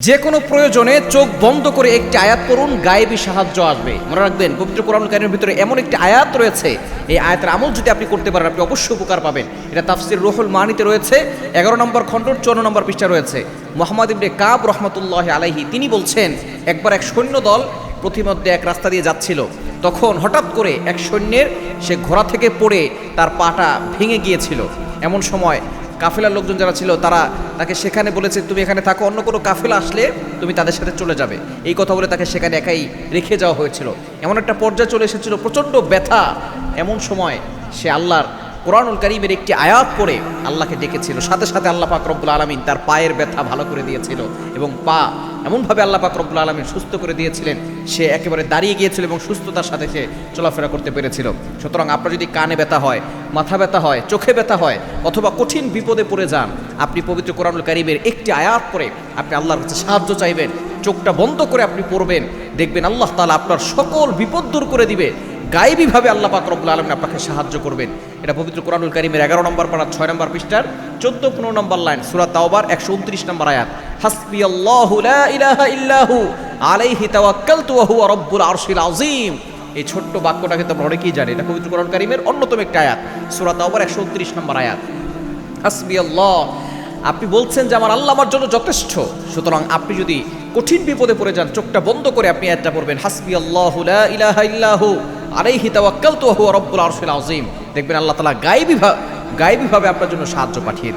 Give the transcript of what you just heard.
যে কোনো প্রয়োজনে চোখ বন্ধ করে একটি আয়াত পড়ুন, গায়েবী সাহায্য আসবে। মনে রাখবেন, পবিত্র কোরআনুল কারীমের ভিতরে এমন একটি আয়াত রয়েছে, এই আয়াতের আমল যদি আপনি করতে পারেন আপনি অবশ্যই উপকার পাবেন। এটা তাফসির রুহুল মানিতে রয়েছে, 11 নম্বর খণ্ড 54 নম্বর পৃষ্ঠা রয়েছে। মুহাম্মদ ইবনে কাব রহমাতুল্লাহি আলাইহি তিনি বলছেন, একবার এক সৈন্যদল প্রতিমধ্যে এক রাস্তা দিয়ে যাচ্ছিল, তখন হঠাৎ করে এক সৈন্যের সে ঘোড়া থেকে পড়ে তার পাটা ভেঙে গিয়েছিল। এমন সময় কাফেলার লোকজন যারা ছিল তারা তাকে সেখানে বলেছে, তুমি এখানে থাকো, অন্য কোনো কাফেলা আসলে তুমি তাদের সাথে চলে যাবে। এই কথা বলে তাকে সেখানে একাই রেখে যাওয়া হয়েছিল। এমন একটা পর্যায়ে চলে এসেছিল, প্রচণ্ড ব্যথা। এমন সময় সে আল্লাহর কোরআনুল কারীমের একটি আয়াত পড়ে আল্লাহকে ডেকেছিল, সাথে সাথে আল্লাহ পাক রব্বুল আলামিন তার পায়ের ব্যথা ভালো করে দিয়েছিল এবং পা এমনভাবে আল্লাহ পাক রব্বুল আলামিন সুস্থ করে দিয়েছিলেন, সে একেবারে দাঁড়িয়ে গিয়েছিল এবং সুস্থতার সাথে সে চলাফেরা করতে পেরেছিল। সুতরাং আপনার যদি কানে ব্যথা হয়, মাথা ব্যথা হয়, চোখে ব্যথা হয়, অথবা কঠিন বিপদে পড়ে যান, আপনি পবিত্র কোরআনুল কারীমের একটি আয়াত পড়ে আপনি আল্লাহর কাছে সাহায্য চাইবেন, চোখটা বন্ধ করে আপনি পড়বেন, দেখবেন আল্লাহ তাআলা আপনার সকল বিপদ দূর করে দিবে। গায়েবীভাবে আল্লাহ পাক রব্বুল আলামিন আপনাকে সাহায্য করবেন। এটা পবিত্র কোরআনুল কারীমের 11 নম্বর পারা 6 নম্বর পৃষ্ঠার 14-15 নম্বর লাইন, সূরা তাওবার 129 নম্বর আয়াত। হাসবিয়াল্লাহু লা ইলাহা ইল্লাহু আলাইহি তাওয়াক্কালতু ওয়া হুয়া রব্বুল আরশিল আযীম। এই ছোট্ট বাক্যটাকে তো আমরা অনেকেই জানি, এটা পবিত্র কোরআনুল কারীমের অন্যতম একটা আয়াত, সূরা তাওবার 129 নম্বর আয়াত। হাসবিয়াল্লাহ, আপনি বলছেন যে আমার আল্লাহ আমার জন্য যথেষ্ট। সুতরাং আপনি যদি কঠিন বিপদে পড়ে যান, চোখটা বন্ধ করে আপনি আয়াতটা পড়বেন, হাসবিয়াল্লাহু লা ইলাহা ইল্লাহু আলাইহি তাওয়াক্কালতু ওয়া হুয়া রব্বুল আরশিল আযীম। দেখবেন আল্লাহ তাআলা গায়েবীভাবে আপনার জন্য সাহায্য পাঠিয়ে দিবেন।